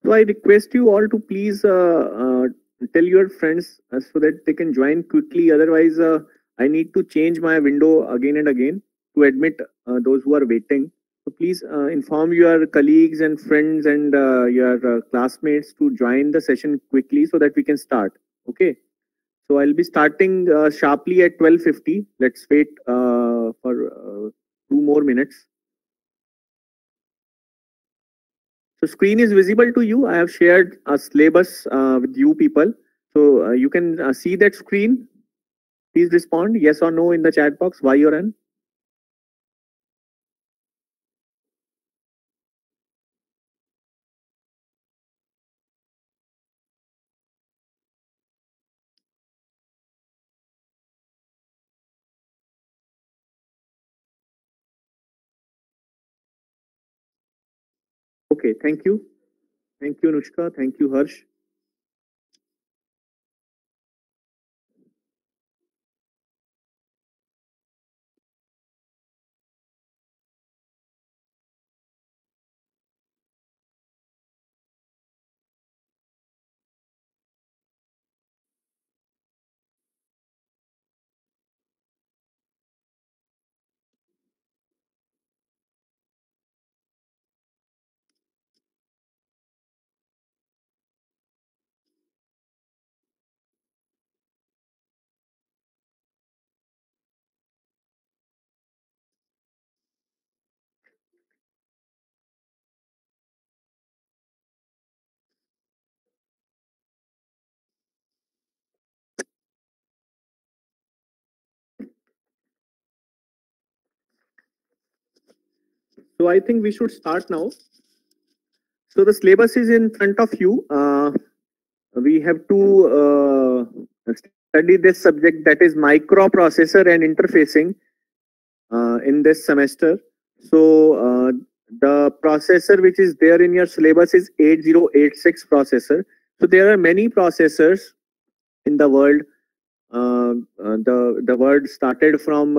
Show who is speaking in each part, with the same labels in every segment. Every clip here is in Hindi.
Speaker 1: So I request you all to please tell your friends so that they can join quickly. Otherwise, I need to change my window again and again to admit those who are waiting. So please inform your colleagues and friends and your classmates to join the session quickly so that we can start. Okay. So I'll be starting sharply at 12:50. Let's wait for 2 more minutes. So screen is visible to you. I have shared a syllabus with you people. So you can see that screen. Please respond yes or no in the chat box, Y or N. Okay, thank you. Thank you, Anushka. Thank you, Harsh. So I think we should start now. So the syllabus is in front of you. We have to study this subject, that is microprocessor and interfacing, in this semester. So the processor which is there in your syllabus is 8086 processor. So there are many processors in the world. The word started from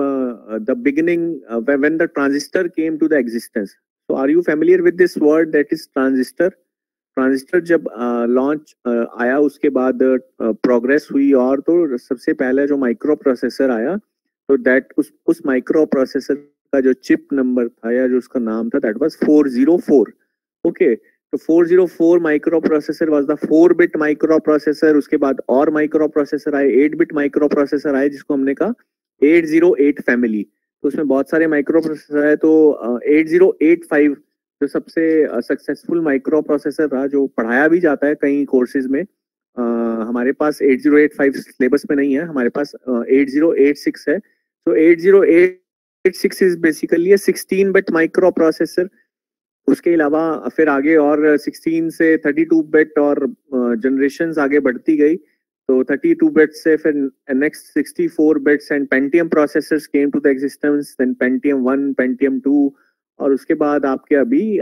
Speaker 1: the beginning, when the transistor came to the existence. So are you familiar with this word, that is transistor? Transistor जब लॉन्च आया उसके बाद प्रोग्रेस हुई, और तो सबसे पहले जो माइक्रो प्रोसेसर आया, तो दैट उस माइक्रो प्रोसेसर का जो चिप नंबर था या जो उसका नाम था, दैट वाज 404. ओके, तो 404 माइक्रो प्रोसेसर वाज द 4-बिट माइक्रो प्रोसेसर. उसके बाद और माइक्रो प्रोसेसर आए, 8-बिट माइक्रो प्रोसेसर आए, जिसको हमने कहा 808 फैमिली. तो उसमें बहुत सारे माइक्रो प्रोसेसर आए. तो 8085 जो सबसे सक्सेसफुल माइक्रो प्रोसेसर रहा, जो पढ़ाया भी जाता है कई कोर्सेज में. हमारे पास 8085 सिलेबस में नहीं है, हमारे पास 8086 है. तो 8086 इज बेसिकली 16-बिट माइक्रो प्रोसेसर. उसके अलावा फिर आगे और 16 से 32-बिट और जनरेशंस आगे बढ़ती गई. तो 32-बिट से फिर next 64 bits and Pentium processors came to the existence. Then Pentium 1, Pentium 2, और उसके बाद आपके अभी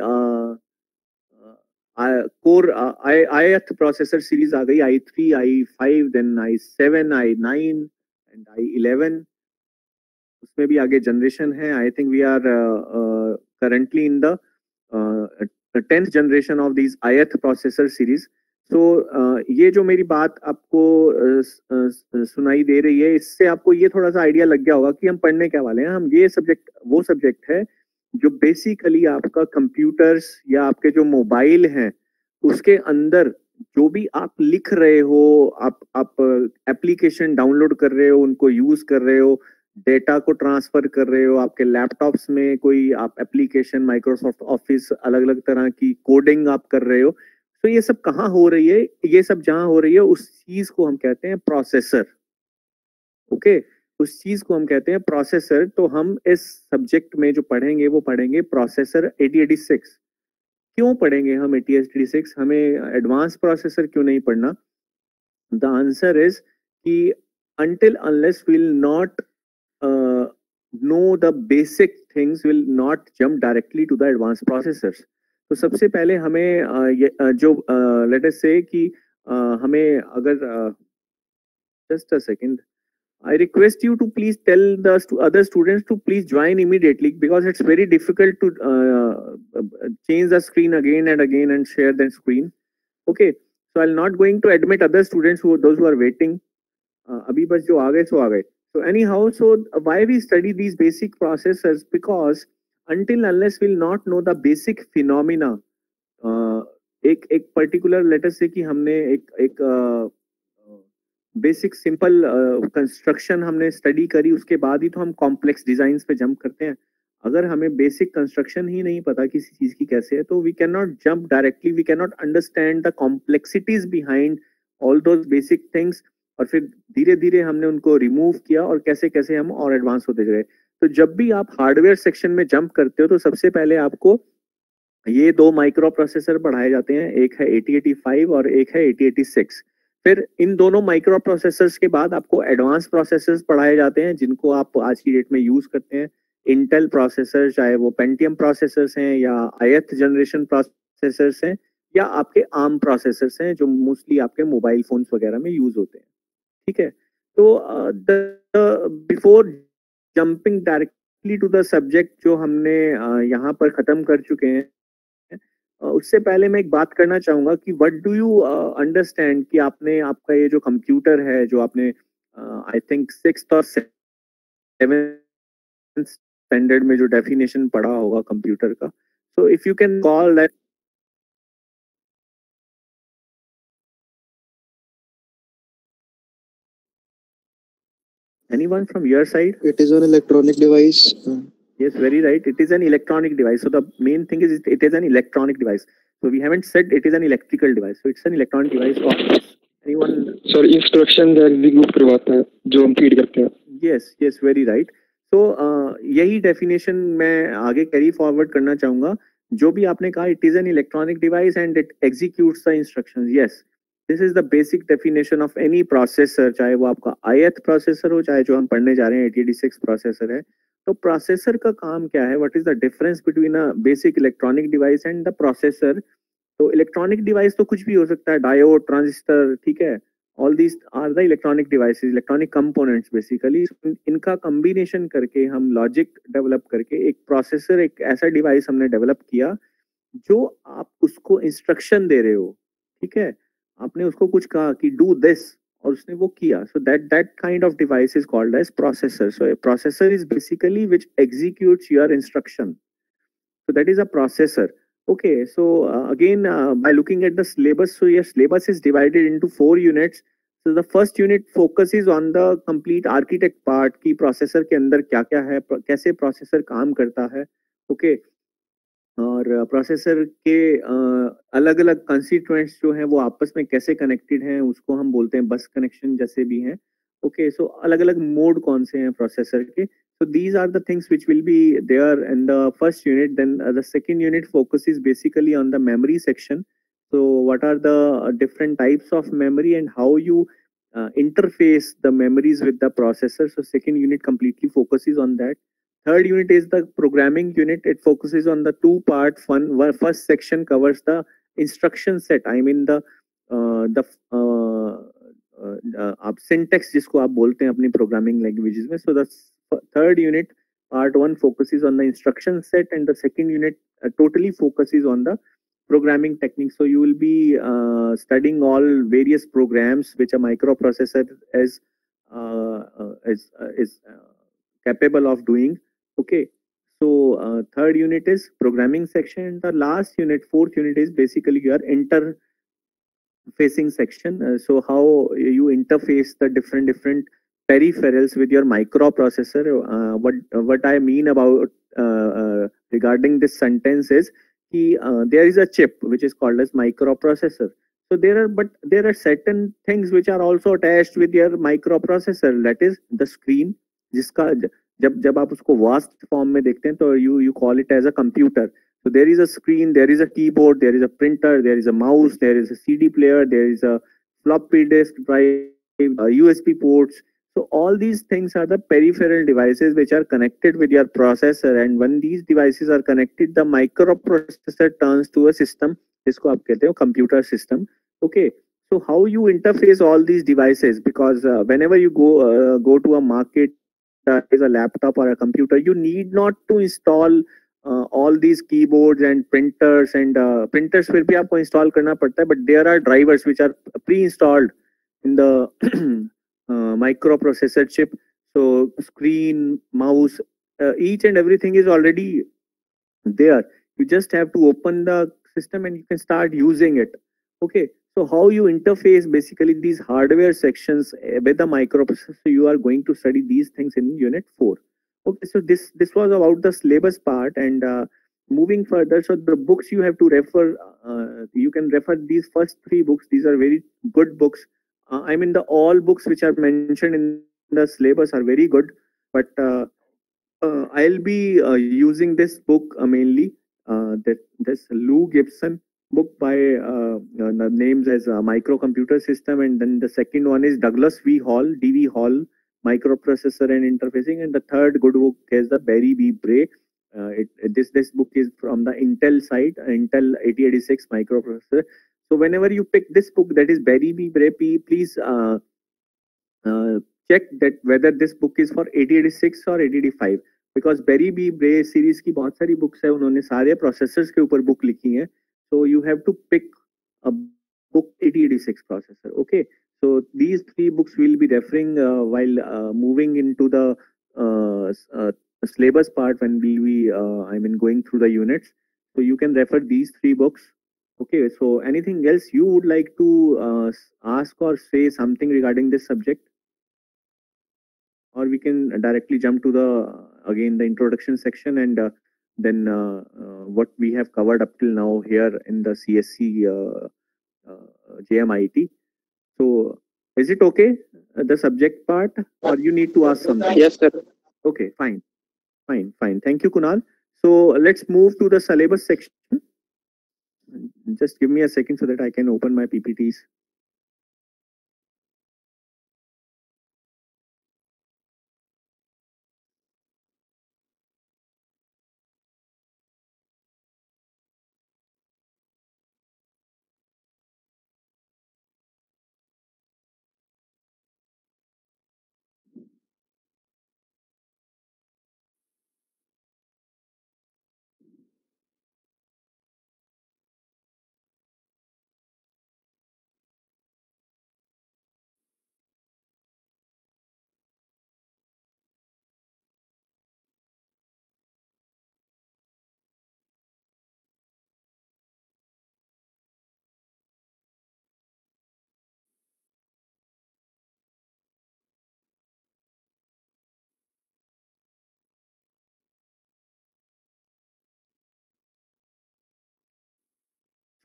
Speaker 1: कोर i-th प्रोसेसर सीरीज आ गई, i3, i5, then i7, i9 and i11. उसमें भी आगे जनरेशन है. I think we are currently in the 10th generation of this i-th processor series. तो ये जो मेरी बात आपको सुनाई दे रही है, इससे आपको ये थोड़ा सा आइडिया लग गया होगा कि हम पढ़ने क्या वाले हैं. हम ये सब्जेक्ट, वो सब्जेक्ट है जो बेसिकली आपका कंप्यूटर्स या आपके जो मोबाइल हैं उसके अंदर जो भी आप लिख रहे हो, आप एप्लीकेशन डाउनलोड कर रहे हो, उनको यूज कर रहे हो, डेटा को ट्रांसफर कर रहे हो, आपके लैपटॉप्स में कोई आप एप्लीकेशन, माइक्रोसॉफ्ट ऑफिस, अलग अलग तरह की कोडिंग आप कर रहे हो. तो ये सब कहाँ हो रही है? ये सब जहां हो रही है उस चीज को हम कहते हैं प्रोसेसर. ओके, उस चीज को हम कहते हैं प्रोसेसर. तो हम इस सब्जेक्ट में जो पढ़ेंगे वो पढ़ेंगे प्रोसेसर 8086. क्यों पढ़ेंगे हम 8086? हमें एडवांस प्रोसेसर क्यों नहीं पढ़ना? द आंसर इज कि until unless we'll not know the basic things, will not jump directly to the advanced processors. तो सबसे पहले हमें जो लेट अस से कि हमें अगर just a second, I request you to please tell the other students to please join immediately, because it's very difficult to change the screen again and again and share that screen. Okay, so I'll not going to admit other students who those who are waiting. अभी बस जो आ गए सो आ गए. So anyhow, so why we study these basic processes? Because until unless we'll not know the basic phenomena, एक एक पर्टिकुलर लेटर से कि हमने एक बेसिक सिंपल कंस्ट्रक्शन हमने स्टडी करी, उसके बाद ही तो हम कॉम्प्लेक्स डिजाइन पे जंप करते हैं. अगर हमें बेसिक कंस्ट्रक्शन ही नहीं पता किसी चीज की कैसे है, तो we can not jump directly, we can not understand the complexities behind all those basic things. और फिर धीरे धीरे हमने उनको रिमूव किया और कैसे कैसे हम और एडवांस होते गए. तो जब भी आप हार्डवेयर सेक्शन में जंप करते हो, तो सबसे पहले आपको ये दो माइक्रो प्रोसेसर पढ़ाए जाते हैं, एक है 8085 और एक है 8086. फिर इन दोनों माइक्रो प्रोसेसर्स के बाद आपको एडवांस प्रोसेसर्स पढ़ाए जाते हैं, जिनको आप आज की डेट में यूज करते हैं. इंटेल प्रोसेसर, चाहे वो पेंटियम प्रोसेसर्स हैं या ith जनरेशन प्रोसेसर्स हैं या आपके आर्म प्रोसेसर्स हैं, जो मोस्टली आपके मोबाइल फोन्स वगैरह में यूज होते हैं. ठीक है. तो before jumping directly to the subject जो हमने यहाँ पर खत्म कर चुके हैं, उससे पहले मैं एक बात करना चाहूंगा कि व्हाट डू यू अंडरस्टैंड कि आपने आपका ये जो कंप्यूटर है, जो आपने आई थिंक 6th और 7th स्टैंडर्ड में जो डेफिनेशन पढ़ा होगा कंप्यूटर का, so if you can call that. Anyone from your side?
Speaker 2: It is an electronic device.
Speaker 1: Yes, very right. It is an electronic device. So the main thing is it is an electronic device. So we haven't said it is an electrical device. So it's an electronic device. Or anyone?
Speaker 2: Sorry, instruction execute करवाता है जो हम फीड करते हैं.
Speaker 1: Yes, yes, very right. So यही definition मैं आगे carry forward करना चाहूँगा. जो भी आपने कहा, it is an electronic device and it executes the instructions. Yes, this is the basic definition of any processor. चाहे वो आपका ith processor हो, चाहे जो हम पढ़ने जा रहे हैं 8086 processor है. तो प्रोसेसर का काम क्या है? What is the difference between a basic electronic device and the processor? तो इलेक्ट्रॉनिक डिवाइस तो कुछ भी हो सकता है, डायोड, ट्रांजिस्टर, ठीक है. All these are the electronic devices, electronic components basically. इनका कॉम्बिनेशन करके हम लॉजिक डेवलप करके एक प्रोसेसर, एक ऐसा डिवाइस हमने डेवलप किया जो आप उसको इंस्ट्रक्शन दे रहे हो. ठीक है, आपने उसको कुछ कहा कि डू दिस और उसने वो किया. So that kind of device is called as processor. So a processor is basically which executes your instruction. So that is a processor. Okay, so again, by looking at the syllabus, so your syllabus is divided into 4 units. So the first unit focuses on the complete architect part की processor के अंदर क्या क्या है, कैसे processor काम करता है. Okay, और प्रोसेसर के अलग अलग कंस्टिट्यूएंट्स जो हैं वो आपस में कैसे कनेक्टेड हैं, उसको हम बोलते हैं बस कनेक्शन जैसे भी हैं. ओके, सो अलग अलग मोड कौन से हैं प्रोसेसर के. So these are the things which will be there in the first unit. Then the second unit focuses basically on the memory section. So what are the different types of memory and how you interface the memories with the processor. So second unit completely focuses on that. Third unit is the programming unit. It focuses on the two parts. One first section covers the instruction set. I mean the आप syntax जिसको आप बोलते हैं अपनी programming languages में. So the third unit, part 1, focuses on the instruction set, and the second unit totally focuses on the programming techniques. So you will be studying all various programs which a microprocessor is capable of doing. Okay, so third unit is programming section. The last unit, fourth unit, is basically your interfacing section. So how you interface the different peripherals with your microprocessor. What I mean about regarding this sentence is there is a chip which is called as microprocessor. So there are certain things which are also attached with your microprocessor. That is the screen, जिसका जब आप उसको वास्ट फॉर्म में देखते हैं तो you call it as a computer. So there is a screen, there is a keyboard, there is a printer, there is a mouse, there is a CD player, there is a floppy disk drive, USB ports. So all these things are the peripheral devices which are connected with your processor, and when these devices are connected, the microprocessor turns to a system. जिसको आप कहते हो computer system. Okay. So how you interface all these devices, because whenever you go to a market, is a laptop or a computer, you need not to install all these keyboards and printers and printers फिर भी आपको install करना पड़ता है, but there are drivers which are pre-installed in the microprocessor chip. So screen, mouse, each and everything is already there. You just have to open the system and you can start using it. Okay, so how you interface basically these hardware sections with the microprocessor, you are going to study these things in unit 4. Okay, so this was about the syllabus part, and moving further, so the books you have to refer, you can refer these first 3 books. These are very good books. I mean, the all books which are mentioned in the syllabus are very good, but I'll be using this book mainly. That this Lou Gibson book by the names as Microcomputer System, and then the second one is Douglas V. Hall, D.V. Hall, Microprocessor and Interfacing, and the third good book is the Barry B. Bray. This book is from the Intel side, Intel 8086 microprocessor. So whenever you pick this book, that is Barry B. Bray, please check that whether this book is for 8086 or 8085, because Barry B. Bray series की बहुत सारी books है, उन्होंने सारे processors के ऊपर book लिखी हैं, so you have to pick a book 8086 processor. Okay, so these 3 books will be referring while moving into the syllabus part when we I mean going through the units, so you can refer these 3 books. Okay, so anything else you would like to ask or say something regarding this subject? Or we can directly jump to the again the introduction section, and then what we have covered up till now here in the CSC JMIT. So is it okay, the subject part, or you need to ask something?
Speaker 2: Yes, sir.
Speaker 1: Okay, fine. Thank you, Kunal. So let's move to the syllabus section. Just give me a second so that I can open my PPTs.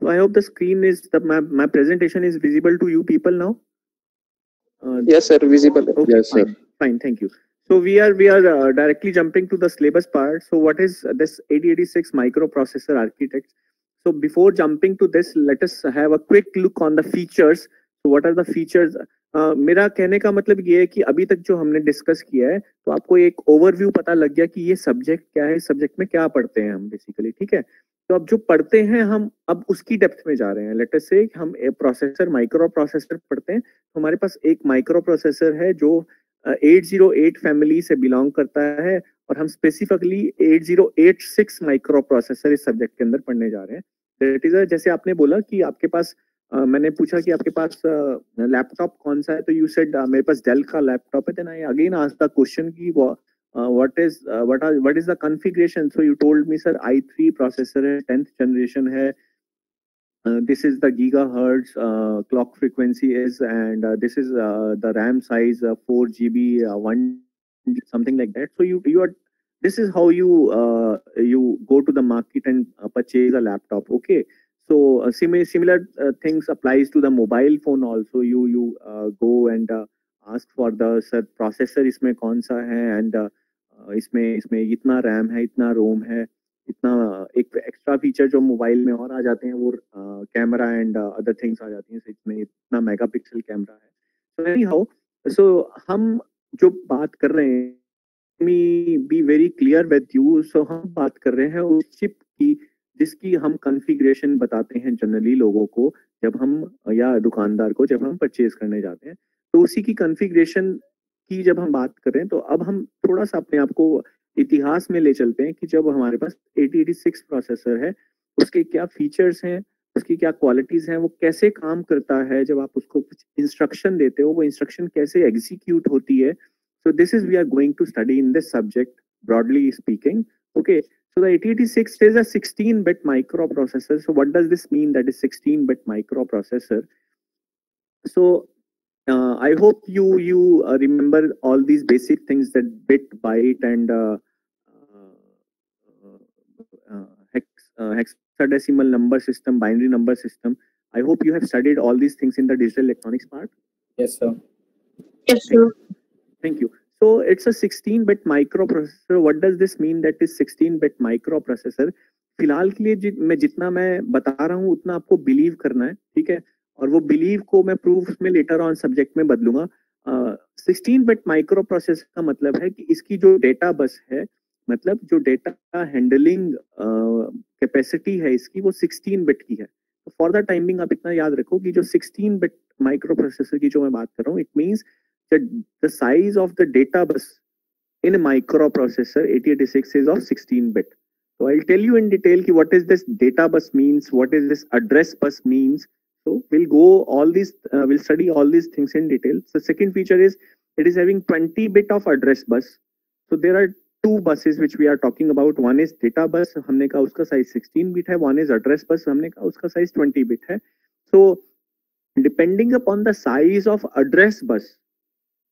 Speaker 1: So I hope the screen is my presentation is visible to you people now.
Speaker 2: Yes, sir. Visible.
Speaker 1: Okay,
Speaker 2: Yes, sir.
Speaker 1: fine. Thank you. So we are directly jumping to the syllabus part. So what is this 8086 microprocessor architecture? So before jumping to this, let us have a quick look on the features. So what are the features? मेरा कहने का मतलब ये है कि अभी तक जो हमने डिस्कस किया है, तो आपको एक ओवरव्यू पता लग गया कि ये सब्जेक्ट क्या है, सब्जेक्ट में क्या पढ़ते हैं हम बेसिकली, ठीक है? तो अब जो पढ़ते हैं हम अब उसकी डेप्थ में जा रहे हैं. लेट अस से हम प्रोसेसर माइक्रो प्रोसेसर पढ़ते हैं, तो हमारे पास एक माइक्रो प्रोसेसर है जो 808 फैमिली से बिलोंग करता है, और हम स्पेसिफिकली 8086 माइक्रो प्रोसेसर इस सब्जेक्ट के अंदर पढ़ने जा रहे हैं. दैट इज जैसे आपने बोला कि आपके पास मैंने पूछा कि आपके पास लैपटॉप कौन सा है, तो यू सेड मेरे पास डेल का लैपटॉप है. Then I again asked the question की what is the configuration? So you told me, sir, i3 processor है, 10th generation है, this is the gigahertz clock frequency is, and this is the RAM size 4 GB 1 something like that. So you are, this is how you go to the market and purchase a laptop. Okay, so similar things applies to the mobile phone also. You go and ask for the sir processor इसमें कौन सा है, and इसमें इतना रैम है, इतना रोम है, इतना एक एक्स्ट्रा फीचर जो मोबाइल में और आ जाते हैं वो कैमरा एंड अदर थिंग्स आ जाती हैं. इसमें इतना मेगापिक्सल कैमरा है. सो एनी हाउ, सो हम जो बात कर रहे हैं, me be very clear with you. So हम बात कर रहे हैं उस चिप की जिसकी हम कॉन्फ़िगरेशन बताते हैं जनरली लोगों को जब हम, या दुकानदार को जब हम परचेज करने जाते हैं, तो उसी की कॉन्फ़िगरेशन की जब हम बात कर रहे हैं, तो अब हम थोड़ा सा अपने आप को इतिहास में ले चलते हैं कि जब हमारे पास 8086 प्रोसेसर है, उसके क्या फीचर्स हैं, उसकी क्या क्वालिटीज हैं, वो कैसे काम करता है, जब आप उसको कुछ इंस्ट्रक्शन देते हो वो इंस्ट्रक्शन कैसे एग्जीक्यूट होती है. So this is we are going to study in this subject, broadly speaking. Okay, so the 8086 is a 16-bit microprocessor. So what does this mean, that is 16-bit microprocessor? So I hope you remember all these basic things, that bit, byte, and hexadecimal number system, binary number system. I hope you have studied all these things in the digital electronics part.
Speaker 3: Yes, sir.
Speaker 4: Yes, sir.
Speaker 1: Thank you. So it's a 16-bit microprocessor. What does this mean, that is 16-bit microprocessor? फिलहाल के लिए मैं जितना मैं बता रहा हूँ उतना आपको बिलीव करना है, ठीक है, और वो बिलीव को मैं प्रूफ में लेटर ऑन सब्जेक्ट में बदलूंगा. 16-बिट माइक्रोप्रोसेसर का मतलब है कि इसकी जो डेटा बस है, मतलब जो डेटा हैंडलिंग कैपेसिटी है इसकी, वो 16-बिट की है. तो फॉर द टाइमिंग आप इतना याद रखो कि जो 16-बिट माइक्रोप्रोसेसर की जो मैं बात कर रहा हूँ, it means the size of the data bus in a microprocessor 8086 is of 16-bit. So I'll tell you in detail ki what is this data bus means, what is this address bus means. So we'll go all these, we'll study all these things in detail. So second feature is it is having 20-bit of address bus. So there are two buses which we are talking about. One is data bus, हमने कहा उसका size 16-bit है. One is address bus, हमने कहा उसका size 20-bit है. So depending upon the size of address bus,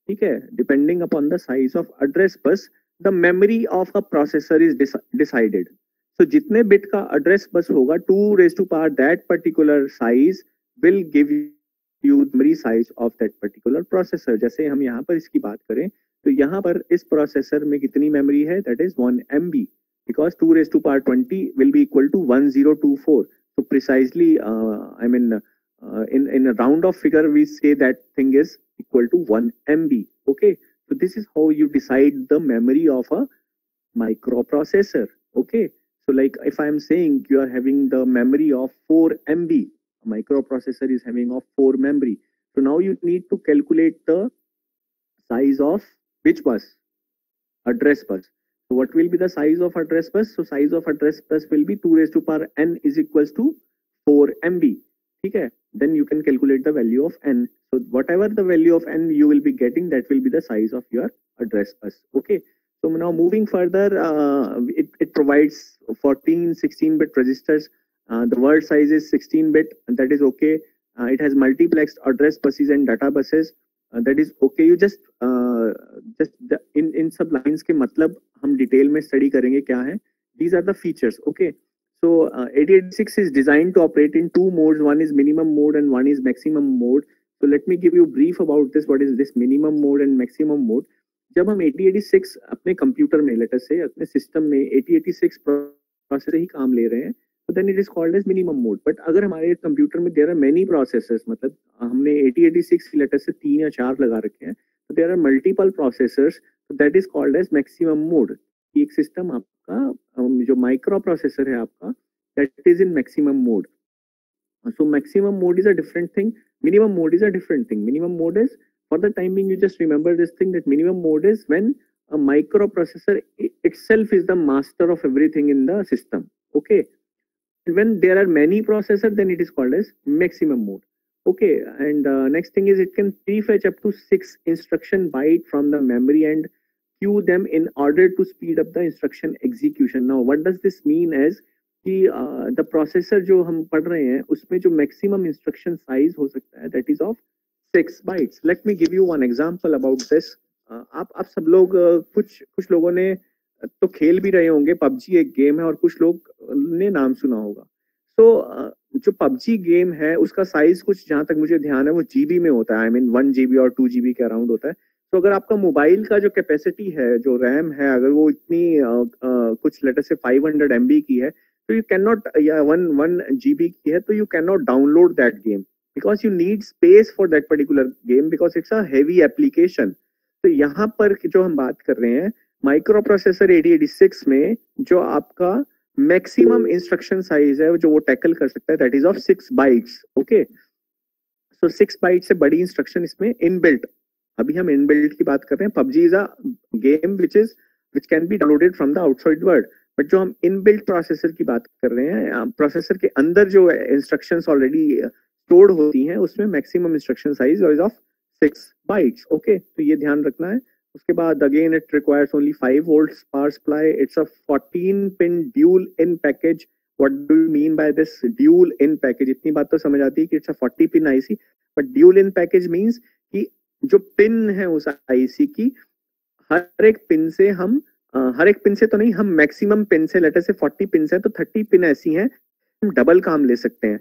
Speaker 1: ठीक है, depending upon the size of address bus, the memory of a processor is decided. So जितने बिट का एड्रेस बस होगा, 2 raised to power that particular size will give you memory size of that particular processor. जैसे हम यहाँ पर इसकी बात करें तो यहाँ पर इस प्रोसेसर में कितनी मेमोरी है, that is 1 MB, because 2 raised to power 20 will be equal to 1024. So precisely, I mean, in a round of figure we say that thing is equal to 1 MB. Okay, so this is how you decide the memory of a microprocessor. Okay, so like if I am saying you are having the memory of 4 MB, a microprocessor is having of 4 memory. So now you need to calculate the size of which bus? Address bus. So what will be the size of address bus? So size of address bus will be 2 raised to power n is equals to 4 MB. ठीक है, then you can calculate the value of n. So whatever the value of n you will be getting, that will be the size of your address bus. Okay, so now moving further, it provides 14 16-bit registers. The word size is 16-bit, and that is okay. It has multiplexed address buses and data buses. That is okay. You just in सब lines के मतलब हम डिटेल में स्टडी करेंगे क्या है. These are the features. Okay. So 8086 is designed to operate in two modes. One is minimum mode and one is maximum mode. So let me give you brief about this. What is this minimum mode and maximum mode? जब हम 8086 अपने कंप्यूटर में, लेटर से अपने सिस्टम में 8086 प्रोसेसर ही काम ले रहे हैं, तो then it is called as minimum mode. But अगर हमारे कंप्यूटर में देयर आर मेनी प्रोसेसर्स, मतलब हमने 8086 लेटर से 3 या 4 लगा रखे हैं, तो देयर आर मल्टीपल प्रोसेसर्स, तो that is called as maximum mode. एक सिस्टम आपका जो माइक्रो प्रोसेसर है आपका, that is in maximum mode. So maximum mode is a different thing, minimum mode is a different thing. Minimum mode is, for the time being, you just remember this thing, that minimum mode is when a microprocessor itself is the master of everything in the system. Okay, and when there are many processors, then it is called as maximum mode. Okay, and next thing is it can prefetch up to 6 instruction byte from the memory and queue them in order to speed up the instruction execution. Now what does this mean as कि द प्रोसेसर जो हम पढ़ रहे हैं उसमें जो मैक्सिमम इंस्ट्रक्शन साइज हो सकता है, that is of 6 bytes. Late me give you one example about this. आप सब लोग कुछ लोगों ने तो खेल भी रहे होंगे, पबजी एक गेम है और कुछ लोग ने नाम सुना होगा. तो जो पबजी गेम है उसका साइज कुछ, जहां तक मुझे ध्यान है, वो जीबी में होता है. आई मीन 1 GB और 2 GB के अराउंड होता है. तो अगर आपका मोबाइल का जो कैपेसिटी है, जो रैम है, अगर वो इतनी कुछ लेटर से 500 MB की है, तो you cannot, yeah, 1 GB की है, तो you cannot download that game because you need space for that particular game because it's a heavy application. तो यहाँ पर जो हम बात कर रहे हैं माइक्रो प्रोसेसर 8086 में, जो आपका मैक्सिमम इंस्ट्रक्शन साइज है जो वो टैकल कर सकता है, that is of 6 bytes. Okay, so 6 byte से बड़ी इंस्ट्रक्शन इसमें इनबिल्ट, अभी हम इनबिल्ट की बात कर रहे हैं. PUBG is a game which is which can be downloaded from the outside world. But जो हम इनबिल्ट प्रोसेसर की बात कर रहे हैं, प्रोसेसर के अंदर जो इंस्ट्रक्शंस ऑलरेडी स्टोर्ड होती हैं, उसमें maximum instruction size is of 6 bytes. Okay, तो ये ध्यान रखना है. उसके बाद again it requires only 5 volts power supply. It's a 14-pin dual in package. What do you mean by this dual in package? इतनी बात तो समझ आती है कि it's a 40-pin IC, but dual in package means कि जो पिन है उस IC की हर एक पिन से हम हर एक पिन से तो नहीं, हम मैक्सिमम पिन से, लेटर से 40 पिन है तो 30 पिन ऐसी हैं हम डबल काम ले सकते हैं,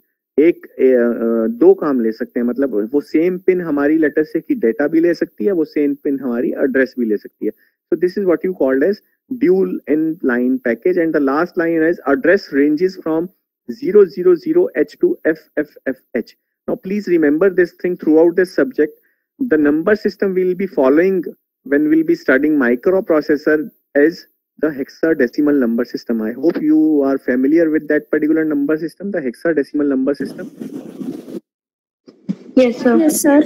Speaker 1: दो काम ले सकते हैं. मतलब वो सेम पिन हमारी लेटर से की डेटा भी ले सकती है, वो सेम पिन हमारी एड्रेस भी ले सकती है. So this is what you called as dual in line package, and the last line is address ranges from 000H to FFFH. Now please remember this thing throughout this subject. The number system we will be following when we'll be studying microprocessor is the hexadecimal number system. I hope you are familiar with that particular number system, the hexadecimal number system.
Speaker 3: Yes, sir. Yes, sir.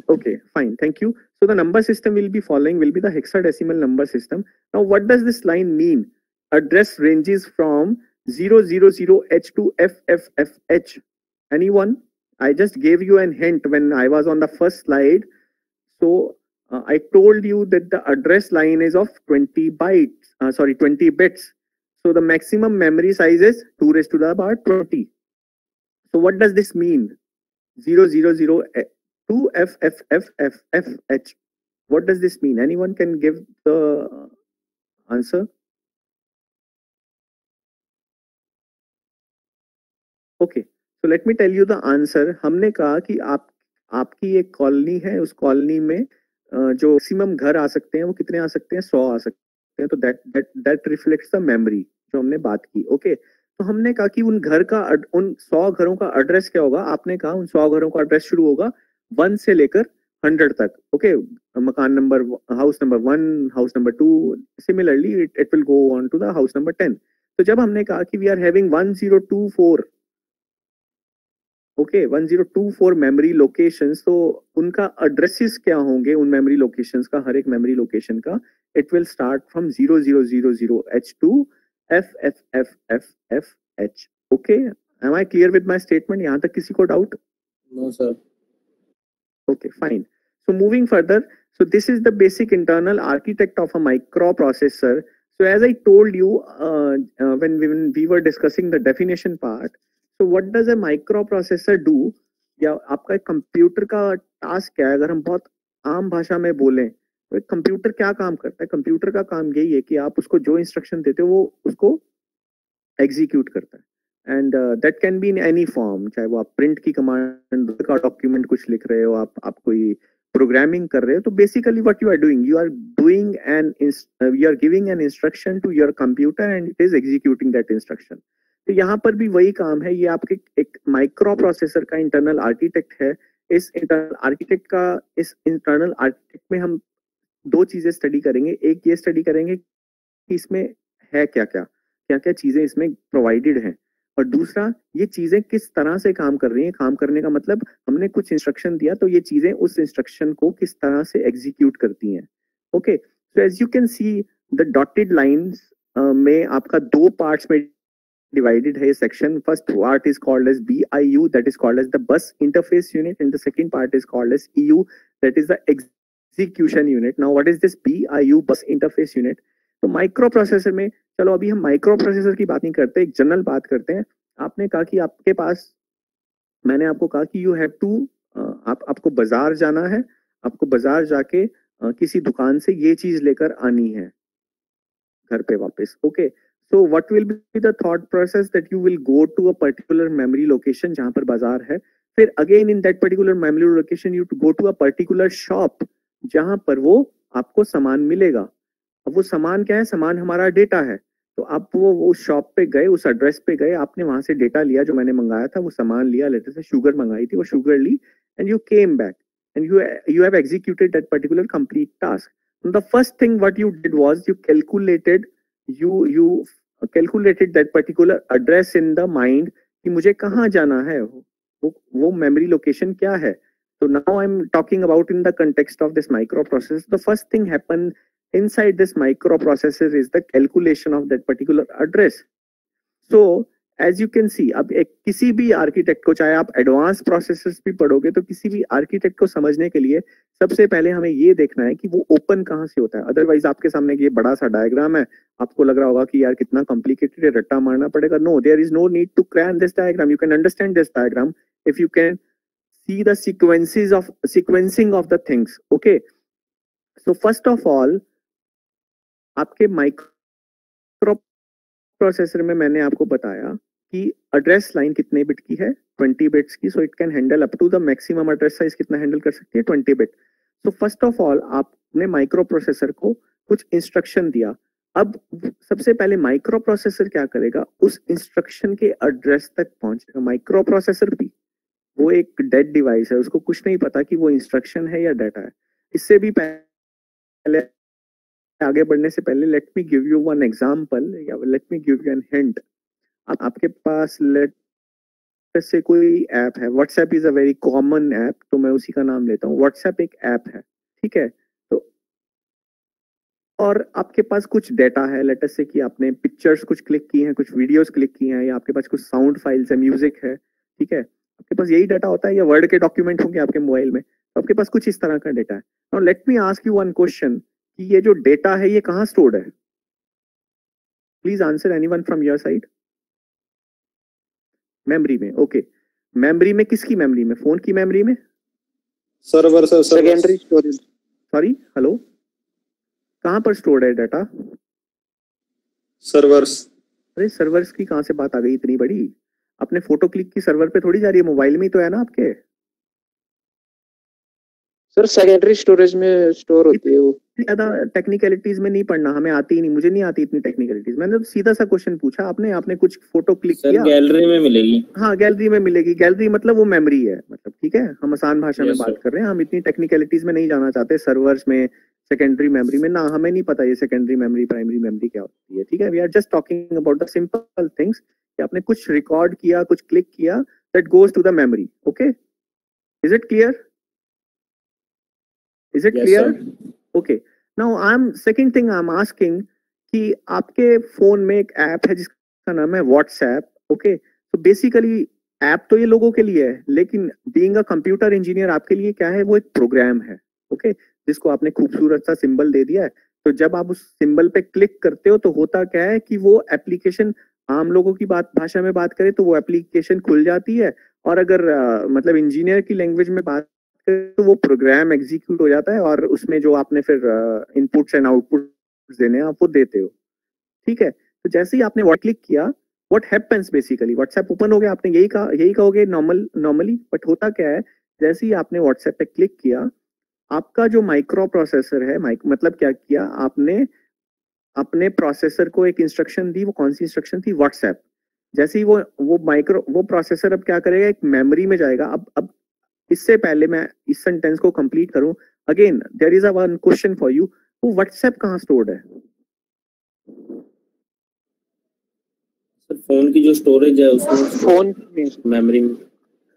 Speaker 1: Okay, fine. Thank you. So the number system we'll be following will be the hexadecimal number system. Now, what does this line mean? Address ranges from 000H to FFFH. Anyone? I just gave you a hint when I was on the first slide. So I told you that the address line is of 20 bits. So the maximum memory size is 2 raised to the power 20. So what does this mean? 000 to FFFFH. What does this mean? Anyone can give the answer? Okay, so let me tell you the answer. हमने कहा कि आपकी एक कॉलोनी है, उस कॉलोनी में जो मैक्सिमम घर आ सकते हैं वो कितने आ सकते हैं? 100 आ सकते हैं. तो दैट रिफ्लेक्ट्स द मेमोरी जो हमने बात की. ओके, तो हमने कहा कि उन 100 घरों का एड्रेस क्या होगा? आपने कहा उन 100 घरों का एड्रेस शुरू होगा 1 से लेकर 100 तक. ओके, मकान number, house number 1, house number 2, similarly it will go on to the house number 10. तो जब हमने कहा कि we are having 1024 1024 memory locations, तो उनका एड्रेसेस क्या होंगे उन मेमोरी लोकेशंस का? हर एक मेमोरी लोकेशन का it will start from 0000H to FFFFH. Okay, am I clear with my statement? यहाँ तक किसी को doubt?
Speaker 2: No sir.
Speaker 1: Okay, fine. So moving further, so this is the basic internal architect of a microprocessor. So as I told you when we were discussing the definition part, so what does a microprocessor do? या आपका कंप्यूटर का टास्क क्या है? अगर हम बहुत आम भाषा में बोलें तो एक कंप्यूटर क्या काम करता है? कंप्यूटर का काम यही है कि आप उसको जो इंस्ट्रक्शन देते हो वो उसको एग्जीक्यूट करता है. And that can be in any form, चाहे वो आप प्रिंट की कमांड का डॉक्यूमेंट कुछ लिख रहे हो, आप कोई प्रोग्रामिंग कर रहे हो, तो basically what you are doing, you are giving an instruction to your computer and it is executing that instruction. तो यहाँ पर भी वही काम है. ये आपके एक माइक्रो प्रोसेसर का इंटरनल आर्किटेक्ट है. इस इंटरनल आर्किटेक्ट में हम दो चीजें स्टडी करेंगे. एक ये स्टडी करेंगे कि इसमें है क्या क्या चीजें इसमें प्रोवाइडेड हैं, और दूसरा ये चीजें किस तरह से काम कर रही हैं. काम करने का मतलब हमने कुछ इंस्ट्रक्शन दिया तो ये चीजें उस इंस्ट्रक्शन को किस तरह से एग्जीक्यूट करती हैं. Okay, so as you can see the dotted lines में आपका दो पार्ट्स में divided है section. First part is called as BIU, that is called as the bus interface unit, and the second part is called as EU, that is the execution unit. Now what is this BIU, bus interface unit? तो माइक्रो प्रोसेसर में, चलो अभी हम माइक्रो प्रोसेसर की बात नहीं करते, एक जनरल बात करते हैं. आपने कहा कि आपके पास, मैंने आपको कहा कि यू हैव टू, आपको बाजार जाना है, आपको बाजार जाके किसी दुकान से ये चीज लेकर आनी है घर पे वापस. Okay, so what will be the thought process that you will go to a particular memory location जहां पर बाजार है, फिर again in that particular memory location you to go to a particular shop जहां पर वो आपको सामान मिलेगा. अब वो सामान क्या है? सामान हमारा डेटा है. तो आप वो उस शॉप पे गए, उस एड्रेस पे गए, आपने वहां से डेटा लिया जो मैंने मंगाया था, वो सामान लिया, लेटर से शुगर मंगाई थी, वो शुगर ली, and you came back and you have executed that particular complete task. And the first thing what you did was you calculated that particular address in the mind कि मुझे कहाँ जाना है, वो memory location क्या है. So now I'm talking about in the context of this microprocessor. The first thing happened inside this microprocessor is the calculation of that particular address. So as you can see, अब एक किसी भी आर्किटेक्ट को, चाहे आप एडवांस प्रोसेसर्स भी पढ़ोगे, तो किसी भी आर्किटेक्ट को समझने के लिए सबसे पहले हमें ये देखना है कि वो ओपन कहाँ से होता है. अदरवाइज आपके सामने ये बड़ा सा डायग्राम है, आपको लग रहा होगा कि यार कितना कॉम्प्लिकेटेड है, रट्टा मारना पड़ेगा. No, there is no need to cram this diagram. You can understand this diagram if you can see the sequencing of the things. Okay, so first of all, आपके माइक्रो प्रोसेसर में मैंने आपको बताया कि एड्रेस लाइन कितने बिट की है, 20 बिट्स की. So it can handle up to the maximum address size कितना हैंडल कर सकती है, 20 bit. So first of all आपने माइक्रो प्रोसेसर को कुछ इंस्ट्रक्शन दिया. अब सबसे पहले माइक्रो प्रोसेसर क्या करेगा, उस इंस्ट्रक्शन के एड्रेस तक पहुंचेगा. माइक्रो प्रोसेसर भी वो एक डेड डिवाइस है, उसको कुछ नहीं पता कि वो इंस्ट्रक्शन है या डाटा है. इससे भी पहले, आगे बढ़ने से पहले, let me give you one example या let me give you an hint. आपके पास लेट से कोई ऐप है, WhatsApp is a very common app, तो मैं उसी का नाम लेता हूँ. व्हाट्सएप एक ऐप है, ठीक है. तो और आपके पास कुछ डेटा है, लेट अस से कि आपने पिक्चर्स कुछ क्लिक की हैं, कुछ वीडियोस क्लिक की हैं, या आपके पास कुछ साउंड फाइल्स है, म्यूजिक है, ठीक है. आपके पास यही डाटा होता है, या वर्ड के डॉक्यूमेंट होंगे आपके मोबाइल में, तो आपके पास कुछ इस तरह का डेटा है. Now let me ask you one question कि ये जो डेटा है ये कहाँ स्टोर्ड है. Please answer, anyone from your side. Memory में. ओके, मेमोरी में किसकी मेमोरी में, फोन की मेमोरी में?
Speaker 2: Server sir, secondary storage.
Speaker 1: Sorry, hello, कहाँ पर स्टोर्ड है डाटा?
Speaker 2: सर्वर्स.
Speaker 1: अरे सर्वर्स की कहाँ से बात आ गई इतनी बड़ी? अपने फोटो क्लिक की सर्वर पे थोड़ी जा रही है, मोबाइल में ही तो है ना आपके.
Speaker 2: सर सेकेंडरी स्टोरेज में स्टोर होती है वो.
Speaker 1: ज्यादा टेक्निकलिटीज में नहीं पढ़ना, हमें आती ही नहीं, मुझे नहीं आती इतनी टेक्निकलिटीज. मैंने तो सीधा सा क्वेश्चन पूछा, आपने कुछ फोटो क्लिक किया,
Speaker 3: गैलरी में मिलेगी.
Speaker 1: हाँ, गैलरी में मिलेगी. गैलरी मतलब वो मेमोरी है, मतलब ठीक है, हम आसान भाषा में बात कर रहे हैं, हम इतनी टेक्निकलिटीज में नहीं जाना चाहते. सर्वर्स में, सेकेंडरी मेमोरी में ना, हमें नहीं पता ये सेकेंडरी मेमोरी प्राइमरी मेमोरी क्या होती है, ठीक है. We are just talking about the simple things कि आपने कुछ रिकॉर्ड किया, कुछ क्लिक किया, that goes to the memory. Okay, is it clear? Is it clear? Okay. Now second thing I'm asking कि आपके फोन में एक ऐप है जिसका नाम है व्हाट्सएप. ओके, तो बेसिकली ऐप तो ये लोगों के लिए है, लेकिन बीइंग अ कंप्यूटर इंजीनियर आपके लिए क्या है, वो एक प्रोग्राम है. ओके, जिसको आपने खूबसूरत सा सिंबल दे दिया है. तो जब आप उस सिंबल पे क्लिक करते हो तो होता क्या है कि वो एप्लीकेशन, आम लोगों की भाषा में बात करें तो वो एप्लीकेशन खुल जाती है, और अगर मतलब इंजीनियर की लैंग्वेज में बात तो वो प्रोग्राम एग्जीक्यूट हो जाता है, और उसमें जो आपने फिर इनपुट्स एंड आउटपुट्स देने हैं आप वो देते हो, ठीक है. तो जैसे ही आपने क्लिक किया, what happens, basically WhatsApp open हो गया. आपने यही कहोगे नॉर्मली, बट होता क्या है, जैसे ही आपने व्हाट्सएप पे क्लिक किया, आपका जो माइक्रो प्रोसेसर है, मतलब क्या किया आपने, अपने प्रोसेसर को एक इंस्ट्रक्शन दी. वो कौन सी इंस्ट्रक्शन थी? व्हाट्सएप. जैसे ही वो प्रोसेसर अब क्या करेगा, एक मेमोरी में जाएगा. अब इससे पहले मैं इस सेंटेंस को कंप्लीट करूं, again there is a one question for you, वो व्हाट्सएप कहाँ स्टोर्ड है?
Speaker 3: सर फोन की जो स्टोरेज है उसमें, फोन मेमोरी में.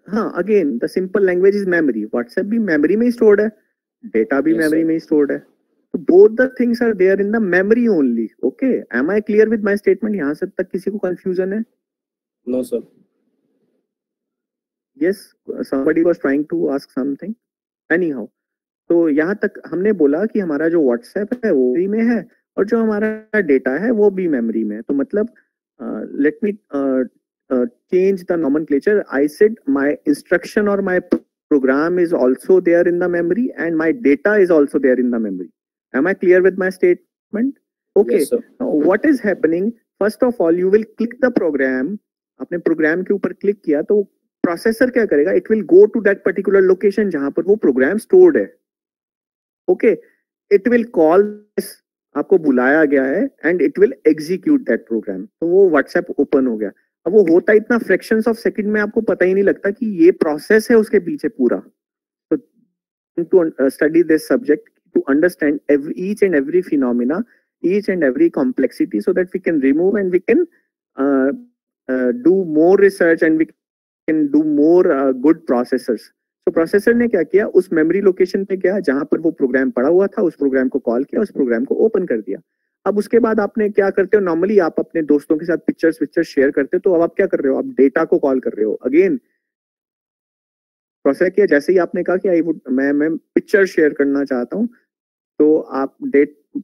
Speaker 1: हाँ, again the simple language is memory. WhatsApp भी मेमोरी में ही स्टोर्ड है, डेटा भी मेमोरी में ही स्टोर्ड है. तो both the things are there in the memory only. Okay, am I clear with my statement? यहाँ से तक किसी को कंफ्यूजन है?
Speaker 3: No sir.
Speaker 1: Yes, somebody was trying to ask something. Anyhow, तो यहाँ तक हमने बोला कि हमारा जो व्हाट्सएप है वो मेमोरी में है, और जो हमारा डेटा है वो भी मेमोरी में है. तो मतलब let me change the nomenclature. I said my instruction और my program is also there in the memory, and my data is also there in the memory. Am I clear with my statement? Okay, what is happening, first of all you will click the program. आपने प्रोग्राम के ऊपर क्लिक किया तो प्रोसेसर क्या करेगा, it will go to that particular location जहां पर वो प्रोग्राम स्टोर्ड है. ओके, इट विल कॉल, आपको बुलाया गया है, and it will execute that program. तो वो व्हाट्सएप ओपन हो गया. अब वो होता इतना फ्रैक्शंस ऑफ सेकंड में, आपको पता ही नहीं लगता कि ये प्रोसेस है उसके पीछे पूरा. तो to study this subject, to understand each and every phenomena, each and every complexity, so that we can remove and we can do more research, and we can do more good processors. तो प्रोसेसर ने क्या किया, उस मेमोरी लोकेशन पे गया जहां पर वो प्रोग्राम पड़ा हुआ था, उस प्रोग्राम को कॉल किया, उस प्रोग्राम को ओपन कर दिया। अब उसके बाद आपने क्या करते हो, नॉर्मली आप अपने दोस्तों के साथ पिक्चर्स शेयर करते हो, तो अब आप क्या कर रहे हो, आप डेटा को कॉल कर रहे हो। अगेन प्रोसेस किया, जैसे ही आपने कहा कि मैं पिक्चर शेयर करना चाहता हूँ, तो आप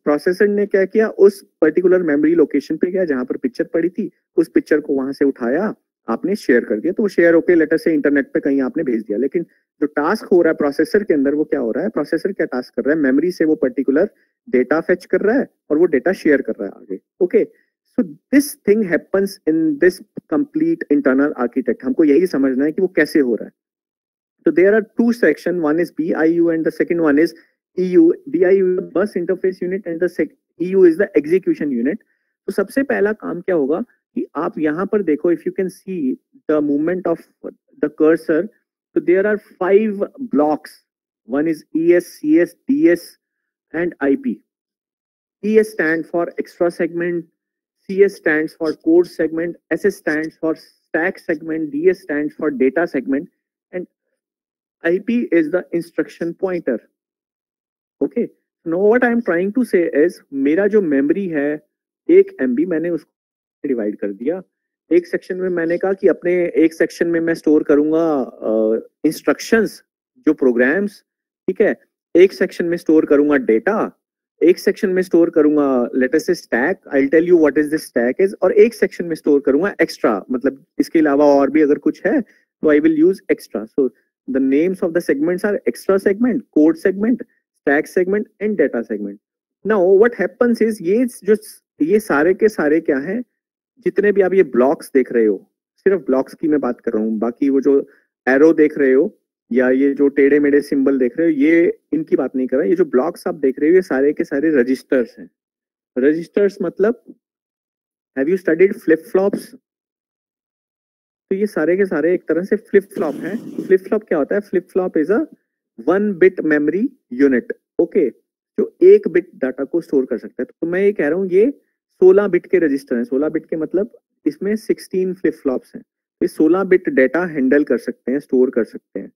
Speaker 1: प्रोसेसर ने क्या किया, उस पर्टिकुलर मेमोरी लोकेशन पे गया जहां पर पिक्चर पड़ी थी, उस पिक्चर को वहां से उठाया, आपने शेयर कर दिया। तो वो शेयर होके लेटर से इंटरनेट पे कहीं आपने भेज दिया। लेकिन जो टास्क हो रहा है प्रोसेसर के अंदर, वो क्या हो रहा है, प्रोसेसर क्या टास्क कर रहा है, मेमोरी से वो पर्टिकुलर डेटा फेच कर रहा है और वो डेटा शेयर कर रहा है आगे। Okay, so this thing happens in this complete internal architect. हमको यही समझना है कि वो कैसे हो रहा है। So there are two sections. One is BIU and the second one is EU. BIU is the bus interface unit and the EU is the execution unit. तो सबसे पहला काम क्या होगा कि आप यहाँ पर देखो, if you can see the movement of the cursor, so there are 5 blocks. One is ES, CS, DS and IP. ES stands for extra segment, CS stands for code segment, SS stands for stack segment, DS stands for data segment, and IP is the instruction pointer. Okay. Now what I am trying to say is, मेरा जो मेमोरी है 1 MB, मैंने उसको डिवाइड कर दिया। एक सेक्शन में मैंने कहा कि अपने एक सेक्शन में मैं स्टोर करूंगा इंस्ट्रक्शंस, जो प्रोग्राम्स, ठीक है। एक सेक्शन में स्टोर करूंगा डेटा, एक सेक्शन में स्टोर करूंगा let us say stack, I will tell you what is this stack is, और एक सेक्शन में स्टोर करूंगा एक्स्ट्रा, मतलब इसके अलावा और भी अगर कुछ है तो I will use extra. So the names of the segments are extra segment, code segment, stack segment and data segment. Now what happens is, ये सारे के सारे क्या हैं, जितने भी आप ये ब्लॉक्स देख रहे हो, सिर्फ ब्लॉक्स की मैं बात कर रहा हूँ, बाकी वो जो एरो देख रहे हो या ये जो टेढ़े मेढ़े सिंबल देख रहे हो, ये इनकी बात नहीं कर रहा। ये जो ब्लॉक्स आप देख रहे हो, ये सारे के सारे रजिस्टर्स हैं। रजिस्टर्स मतलब, have you studied flip flops? तो ये सारे के सारे एक तरह से फ्लिप फ्लॉप हैं। फ्लिप फ्लॉप क्या होता है, flip flop is a 1 bit memory unit. Okay, जो 1 बिट डाटा को स्टोर कर सकता है। तो मैं ये कह रहा हूँ ये 16 बिट के रजिस्टर हैं। 16 बिट के मतलब इसमें 16 फ्लिप फ्लॉप्स हैं। ये 16 बिट डेटा हैंडल कर सकते हैं, स्टोर कर सकते हैं।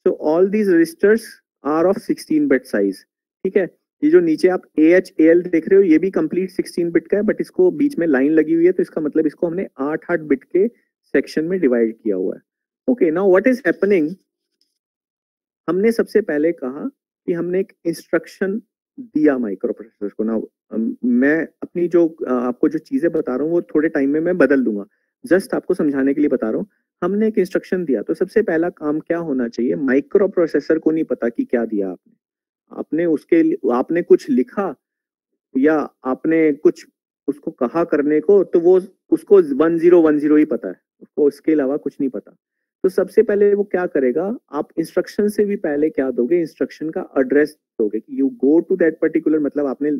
Speaker 1: So all these registers are of 16 bit size, ठीक है। ये जो नीचे आप AHAL देख रहे हो, ये भी कंप्लीट 16 बिट का है, बट इसको बीच में लाइन लगी हुई है, तो इसका मतलब इसको हमने 8 बिट के सेक्शन में डिवाइड किया हुआ है। Okay, now what is happening, हमने सबसे पहले कहा कि हमने एक इंस्ट्रक्शन दिया माइक्रो प्रोसेसर को। ना मैं अपनी जो आपको जो चीजें बता रहा हूँ वो थोड़े टाइम में मैं बदल दूंगा, जस्ट आपको समझाने के लिए बता रहा हूँ। हमने एक इंस्ट्रक्शन दिया, तो सबसे पहला काम क्या होना चाहिए, माइक्रो प्रोसेसर को नहीं पता कि क्या दिया आपने आपने कुछ लिखा या आपने कुछ उसको कहा करने को, तो वो उसको 1010 ही पता है, उसको इसके अलावा कुछ नहीं पता। तो सबसे पहले वो क्या करेगा, आप इंस्ट्रक्शन से भी पहले क्या दोगे, इंस्ट्रक्शन का एड्रेस दोगे कि you go to that particular, मतलब आपने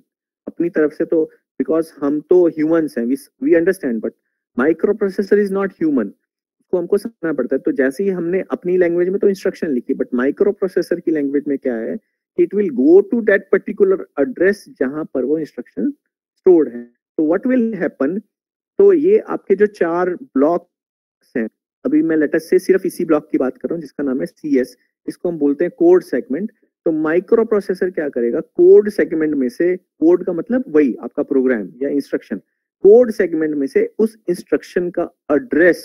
Speaker 1: अपनी तरफ से, तो बिकॉज हम तो ह्यूमंस हैं, we understand, but micro processor is not human, उसको हमको समझना पड़ता है। तो जैसे ही हमने अपनी लैंग्वेज में तो इंस्ट्रक्शन लिखी, बट माइक्रो प्रोसेसर की लैंग्वेज में क्या है, it will go to that particular address जहां पर वो इंस्ट्रक्शन स्टोर्ड है। तो व्हाट विल हैपन, तो ये आपके जो 4 ब्लॉक्स हैं, अभी मैं लेटेस्ट से सिर्फ इसी ब्लॉक की बात कर रहा हूँ जिसका नाम है CS, इसको हम बोलते हैं कोड सेगमेंट। तो माइक्रो प्रोसेसर क्या करेगा, कोड सेगमेंट में से, कोड का मतलब वही आपका प्रोग्राम या इंस्ट्रक्शन, कोड सेगमेंट में से उस इंस्ट्रक्शन का address,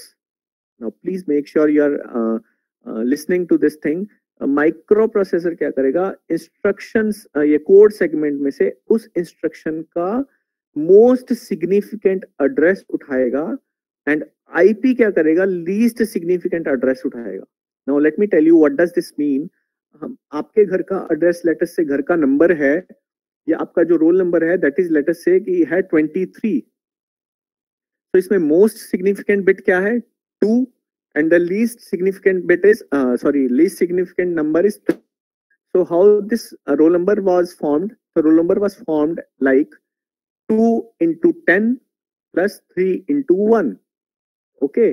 Speaker 1: now please make sure you are listening to this thing, micro processor क्या करेगा, इंस्ट्रक्शंस ये कोड सेगमेंट में से उस इंस्ट्रक्शन का मोस्ट सिग्निफिकेंट एड्रेस उठाएगा, एंड IP क्या करेगा, लीस्ट सिग्निफिकेंट एड्रेस उठाएगा। Now let me tell you what does this mean. हम आपके घर का एड्रेस, लेटस से घर का नंबर है या आपका जो रोल नंबर है, दैट इज लेटस से कि है 23, तो इसमें मोस्ट सिग्निफिकेंट बिट क्या है, 2, and the least significant bit is least significant number is 3. So how this roll number was formed, the roll number was formed like 2 into 10 plus 3 into 1. Okay,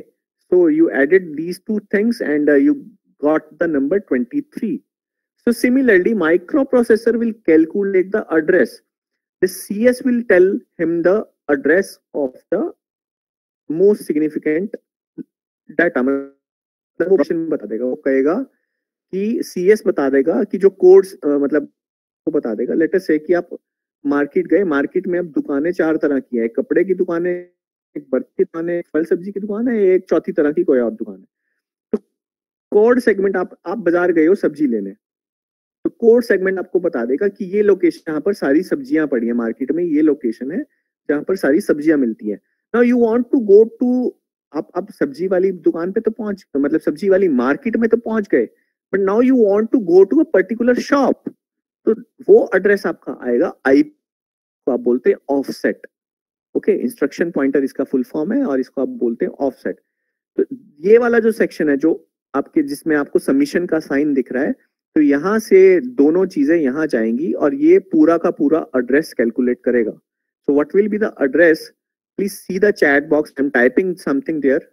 Speaker 1: so you added these two things and you got the number 23. So similarly microprocessor will calculate the address. The CS will tell him the address of the most significant data, मतलब वो बता देगा, वो कहेगा कि सीएस बता देगा कि जो कोड्स मतलब को बता देगा। लेट अस से कि आप मार्केट गए, मार्केट में अब दुकानें 4 तरह की है, एक कपड़े की दुकान है, एक बर्फ की दुकान है, फल सब्जी की दुकान है, एक चौथी तरह की कोई और दुकान है। तो कोड सेगमेंट, आप बाजार गए हो सब्जी लेने, तो कोड सेगमेंट आपको बता देगा कि ये लोकेशन, यहाँ पर सारी सब्जियां पड़ी है मार्केट में, ये लोकेशन है जहाँ पर सारी सब्जियां मिलती है। Now you want to go to, आप सब्जी वाली दुकान पे तो पहुंच, मतलब सब्जी वाली मार्केट में तो पहुंच गए, but now you want to go to a particular shop, तो वो एड्रेस आपका आएगा आई को आप बोलते हैं ऑफसेट। ओके, इंस्ट्रक्शन पॉइंटर इसका फुल फॉर्म है और इसको आप बोलते हैं ऑफसेट। तो ये वाला जो सेक्शन है जो आपके, जिसमें आपको सबमिशन का साइन दिख रहा है, तो यहां से दोनों चीजें यहां जाएंगी और ये पूरा का पूरा एड्रेस कैलकुलेट करेगा। So what will be the address? Please see the chat box, I am typing something there.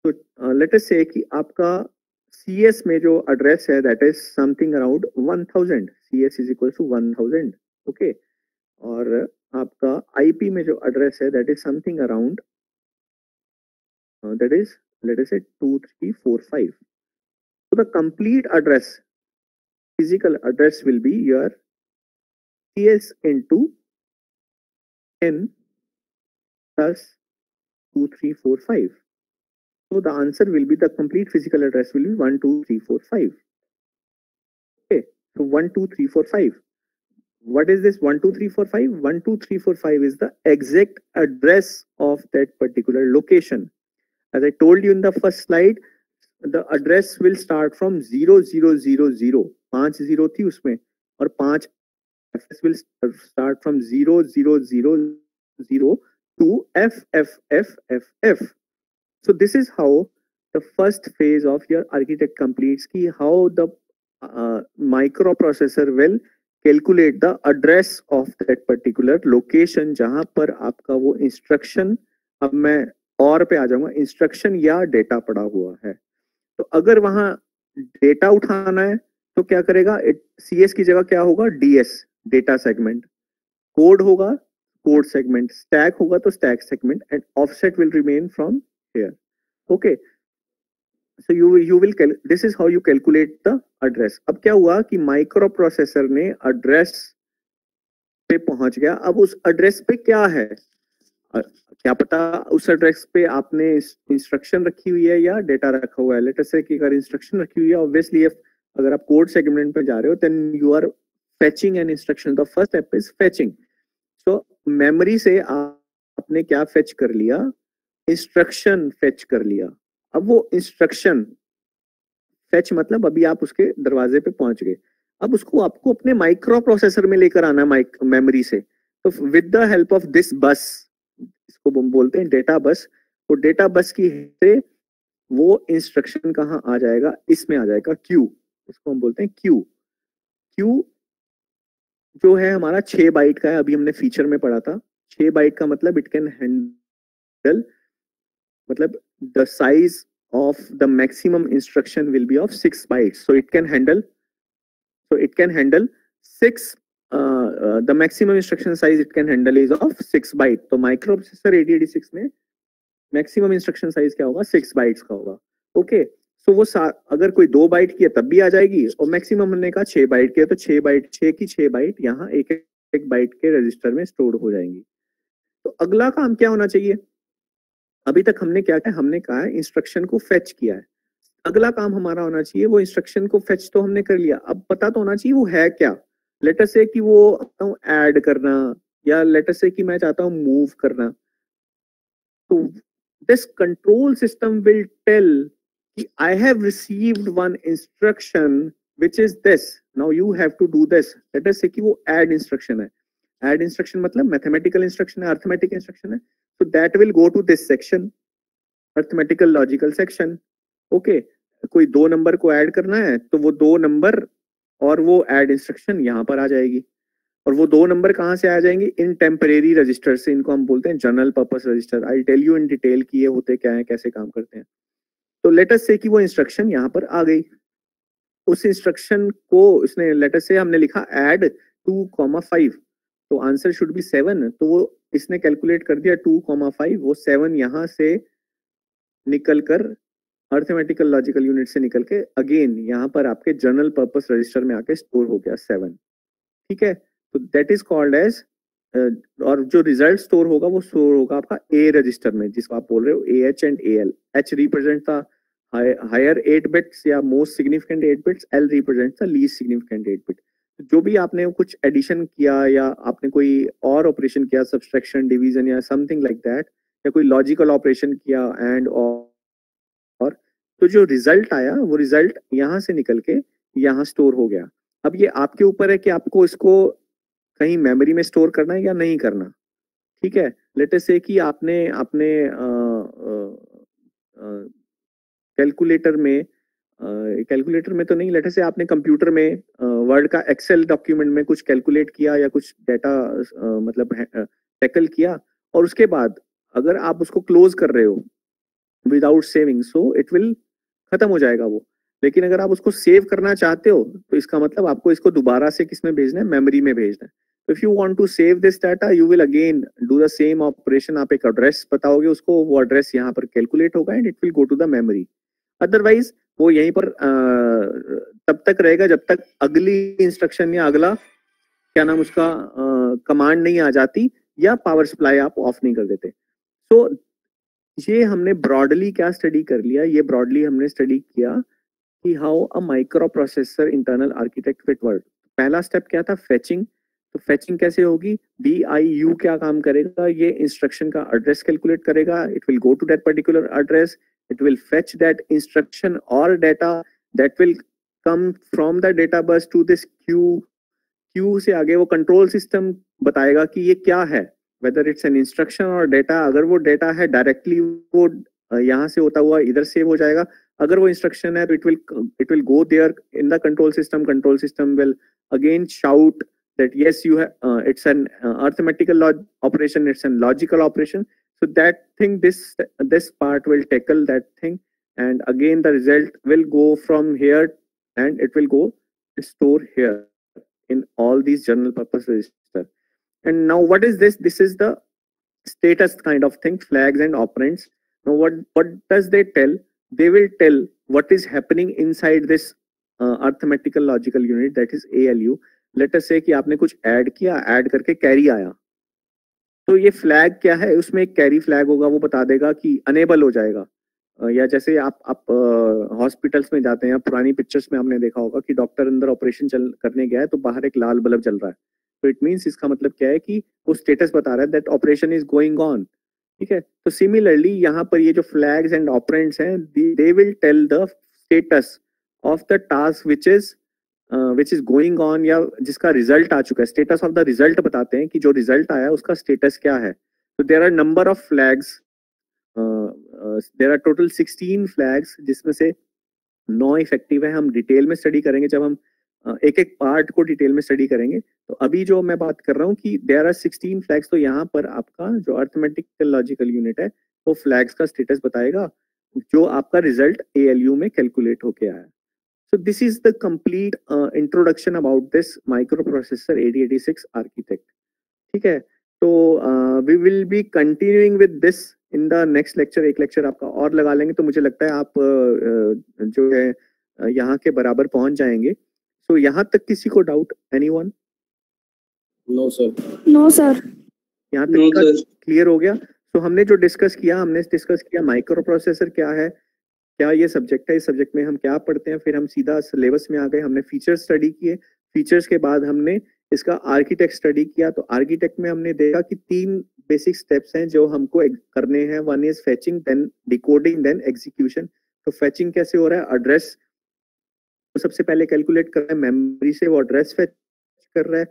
Speaker 1: तो लेट अस से कि आपका CS में जो एड्रेस है that is something around 1000, CS is equal to 1000। Okay, और आपका IP में जो एड्रेस है that is something around that is, let us say 2345. So the complete address, physical address will be your CS into n plus 2345. So the answer will be, the complete physical address will be 12345. Okay, so 12345. What is this 12345? 12345 is the exact address of that particular location. As I told you in the first slide, the address will start from 0000, 5 0 थी उसमें, और 5 will start from 0000 to FFFFF. So this is how the first phase of your architect completes, ki how the microprocessor will calculate the address of that particular location जहां पर आपका वो इंस्ट्रक्शन, अब मैं और पे आ जाऊंगा, इंस्ट्रक्शन या डेटा पड़ा हुआ है। तो अगर वहां डेटा उठाना है तो क्या करेगा, CS की जगह क्या होगा, DS, डेटा सेगमेंट, कोड होगा कोड सेगमेंट, स्टैक होगा तो stack segment, and offset will remain from here. Okay, so you will, this is how you calculate the address. अब क्या हुआ कि माइक्रो प्रोसेसर ने एड्रेस पे पहुंच गया। अब उस एड्रेस पे क्या है, क्या पता उस एड्रेस पे आपने इंस्ट्रक्शन रखी हुई है या डेटा रखा हुआ है। लेट अस से कि अगर इंस्ट्रक्शन रखी हुई है, ऑब्वियसली अगर आप कोड सेगमेंट पे जा रहे हो, then you are fetching an instruction. The first step is fetching. So memory से आपने क्या फेच कर लिया, इंस्ट्रक्शन फेच कर लिया। अब वो इंस्ट्रक्शन फेच मतलब अभी आप उसके दरवाजे पे पहुंच गए, अब उसको आपको अपने माइक्रो प्रोसेसर में लेकर आना मेमोरी से। तो with the help of this बस, इसको हम बोलते हैं डेटा बस, वो डेटा बस की से वो इंस्ट्रक्शन कहाँ आ जाएगा, इसमें आ जाएगा क्यू, इसको हम बोलते हैं क्यू। क्यू जो है हमारा 6 बाइट का है, अभी हमने फीचर में पढ़ा था। 6 बाइट का मतलब इट कैन हैंडल, मतलब the size of the maximum instruction will be of 6 bytes, so it can handle 6 the maximum instruction size it can handle is of 6 byte। तो microprocessor 8086 में maximum instruction size क्या होगा, 6 bytes का होगा। ओके, सो वो अगर कोई 2 बाइट की है तब भी आ जाएगी, और मैक्सिमम हमने कहा 6 बाइट की है, तो 6 बाइट, 6 की 6 बाइट यहाँ एक बाइट के रजिस्टर में स्टोर हो जाएंगी। तो अगला काम क्या होना चाहिए, अभी तक हमने क्या किया, हमने कहा है इंस्ट्रक्शन को फेच किया है। अगला काम हमारा होना चाहिए, वो इंस्ट्रक्शन को फेच तो हमने कर लिया, अब पता तो होना चाहिए वो है क्या। लेट अस से कि वो ऐड करना, या लेट अस से कि मैं चाहता हूँ मूव करना। तो this control system will tell कि I have received one instruction which is this, now you have to do this. Let us say कि वो ऐड इंस्ट्रक्शन है, ऐड इंस्ट्रक्शन मतलब मैथमेटिकल इंस्ट्रक्शन है, अर्थमेटिक इंस्ट्रक्शन है, so that will go to this section, arithmetical logical section। Okay, कोई 2 नंबर को ऐड करना है तो वो 2 नंबर और वो ऐड इंस्ट्रक्शन यहाँ पर आ जाएगी, और वो 2 नंबर कहाँ से आ जाएंगे, इन टेम्परेरी रजिस्टर से, इनको हम बोलते हैं general purpose register. I tell you in detail कि ये होते क्या है, कैसे काम करते हैं। तो लेट अस से कि वो इंस्ट्रक्शन यहाँ पर आ गई, उस इंस्ट्रक्शन को इसने, लेट अस से हमने लिखा ऐड 2,5, तो आंसर शुड बी 7, तो वो इसने कैलकुलेट कर दिया 2,5, वो 7 यहां से निकल कर अर्थमेटिकल लॉजिकल यूनिट से निकल के अगेन यहाँ पर आपके जनरल पर्पस रजिस्टर में आके स्टोर हो गया 7। ठीक है, तो दैट इज कॉल्ड एज, और जो रिजल्ट स्टोर होगा वो स्टोर होगा आपका ए रजिस्टर में, जिसको आप बोल रहे हो AH and AL। H represent the higher 8 bits या most significant 8 bits, L represent the least significant 8 bit. जो भी आपने कुछ एडिशन किया या आपने कोई और ऑपरेशन किया, सब्सट्रैक्शन, डिवीजन या समथिंग लाइक दैट, या कोई लॉजिकल ऑपरेशन किया एंड और तो जो रिजल्ट आया वो रिजल्ट यहाँ से निकल के यहाँ स्टोर हो गया। अब ये आपके ऊपर है कि आपको इसको कहीं मेमोरी में स्टोर करना है या नहीं करना। ठीक है, लेट अस से कि आपने अपने कैलकुलेटर में तो नहीं, लेट अस से आपने कंप्यूटर में वर्ड का एक्सेल डॉक्यूमेंट में कुछ कैलकुलेट किया या कुछ डाटा मतलब टैकल किया, और उसके बाद अगर आप उसको क्लोज कर रहे हो without saving, so it will खत्म हो जाएगा वो। लेकिन अगर आप उसको सेव करना चाहते हो तो इसका मतलब आपको इसको दोबारा से किसमें भेजना है, मेमोरी में भेजना है। तो if you want to save this data you will again do the same operation. आप एक एड्रेस बताओगे उसको, वो एड्रेस यहाँ पर कैलकुलेट होगा and it will go to the memory. Otherwise वो यहीं पर तब तक रहेगा जब तक अगली इंस्ट्रक्शन या अगला क्या नाम उसका कमांड नहीं आ जाती या पावर सप्लाई आप ऑफ नहीं कर देते। तो ये हमने ब्रॉडली क्या स्टडी कर लिया, ये ब्रॉडली हमने स्टडी किया कि how a micro processor internal architect with word. पहला स्टेप क्या था, फेचिंग। तो फेचिंग कैसे होगी, BIU क्या काम करेगा, ये इंस्ट्रक्शन का एड्रेस कैलकुलेट करेगा, it will go to that particular address, it will fetch that instruction और data that will come from the data bus to this queue से आगे वो कंट्रोल सिस्टम बताएगा कि ये क्या है, वेदर इट्स एन इंस्ट्रक्शन और डेटा। अगर वो डेटा है डायरेक्टली वो यहाँ से होता हुआ इधर सेव हो जाएगा, अगर वो इंस्ट्रक्शन है तो it will go there in the control system will again shout that yes you have it's an arithmetical operation, it's an logical operation, so that thing this part will tackle that thing, and again the result will go from here and it will go store here in all these general purpose register. And now what is this is the status kind of thing, flags and operands. Now what does they tell, they will tell what is happening inside this arithmetical logical unit, that is ALU. Late us say कि आपने कुछ ऐड किया, ऐड करके कैरी आया, तो ये फ्लैग क्या है, उसमें एक कैरी फ्लैग होगा, वो बता देगा कि अनेबल हो जाएगा। या जैसे आप हॉस्पिटल्स में जाते हैं, पुरानी पिक्चर्स में आपने देखा होगा कि डॉक्टर अंदर ऑपरेशन करने गया है तो बाहर एक लाल बल्ब जल रहा है, तो इट मीन्स इसका मतलब क्या है कि वो स्टेटस बता रहा है that operation is going on. ठीक है, तो सिमिलरली यहाँ पर ये जो फ्लैग्स एंड ऑपरेंड्स हैं, they will tell the status of the task which is going on, या जिसका रिजल्ट आ चुका है। स्टेटस ऑफ द रिजल्ट बताते हैं कि जो रिजल्ट आया उसका स्टेटस क्या है। तो there are number of flags, there are total 16 flags, जिसमें से 9 इफेक्टिव है। हम डिटेल में स्टडी करेंगे जब हम एक एक पार्ट को डिटेल में स्टडी करेंगे। तो अभी जो मैं बात कर रहा हूँ कि देयर आर 16 फ्लैग्स, तो यहाँ पर आपका जो अर्थमेटिकल लॉजिकल यूनिट है वो फ्लैग्स का स्टेटस बताएगा जो आपका रिजल्ट ALU में कैलकुलेट होके आया। So this is the complete introduction about this microprocessor 8086 architect. ठीक है, तो we will be continuing with this in the next lecture. एक लेक्चर आपका और लगा लेंगे तो मुझे लगता है आप जो है यहाँ के बराबर पहुंच जाएंगे। तो यहाँ तक किसी को doubt, anyone?
Speaker 3: No sir.
Speaker 4: No sir.
Speaker 1: यहाँ तक क्लियर हो गया? तो हमने जो डिस्कस किया माइक्रो प्रोसेसर क्या है, क्या ये सब्जेक्ट है, इस सब्जेक्ट में हम क्या पढ़ते हैं, फिर हम सीधा सिलेबस में आ गए, हमने फीचर्स स्टडी किए, फीचर्स के बाद हमने इसका आर्किटेक्ट स्टडी किया। तो आर्किटेक्ट में हमने देखा कि 3 बेसिक स्टेप्स हैं जो हमको करने हैं, one is fetching, then decoding, then execution. तो फेचिंग कैसे हो रहा है, एड्रेस तो सबसे पहले कैलकुलेट कर रहा है मेमोरी से, वो एड्रेस फेच कर रहा है,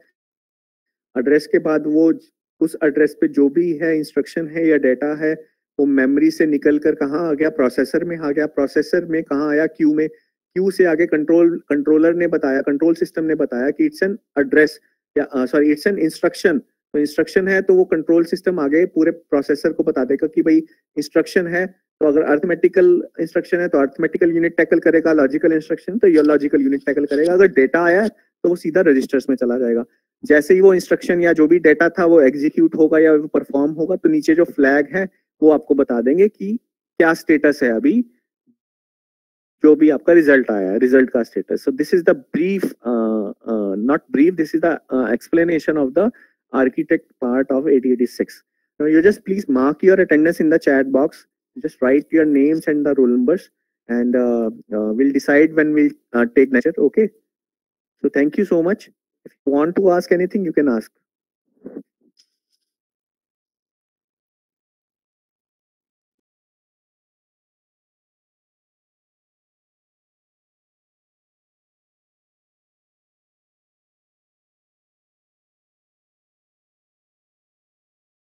Speaker 1: एड्रेस के बाद वो उस एड्रेस पे जो भी है इंस्ट्रक्शन है या डेटा है वो मेमोरी से निकल कर कहाँ आ गया, प्रोसेसर में आ गया, प्रोसेसर में कहाँ आया, क्यू में, क्यू से आगे कंट्रोलर ने बताया, कंट्रोल सिस्टम ने बताया कि इट्स एन एड्रेस या सॉरी इट्स एन इंस्ट्रक्शन। तो इंस्ट्रक्शन है तो वो कंट्रोल सिस्टम आगे पूरे प्रोसेसर को बता देगा कि भाई इंस्ट्रक्शन है, तो अगर अर्थमेटिकल इंस्ट्रक्शन है तो अर्थमेटिकल यूनिट टैकल करेगा, लॉजिकल इंस्ट्रक्शन तो ये लॉजिकल यूनिट टैकल करेगा। अगर डेटा आया है तो वो सीधा रजिस्टर्स में चला जाएगा। जैसे ही वो इंस्ट्रक्शन या जो भी डेटा था वो एग्जीक्यूट होगा या वो परफॉर्म होगा तो नीचे जो फ्लैग है वो आपको बता देंगे कि क्या स्टेटस है अभी जो भी आपका रिजल्ट आया है, रिजल्ट का status. So this is the brief, not brief, this is the explanation of the architect part of 8086. Now you just please mark your attendance in the chat box. Just write your names and the roll numbers, and we'll decide when we'll take lecture. Okay. So thank you so much. If you want to ask anything, you can ask.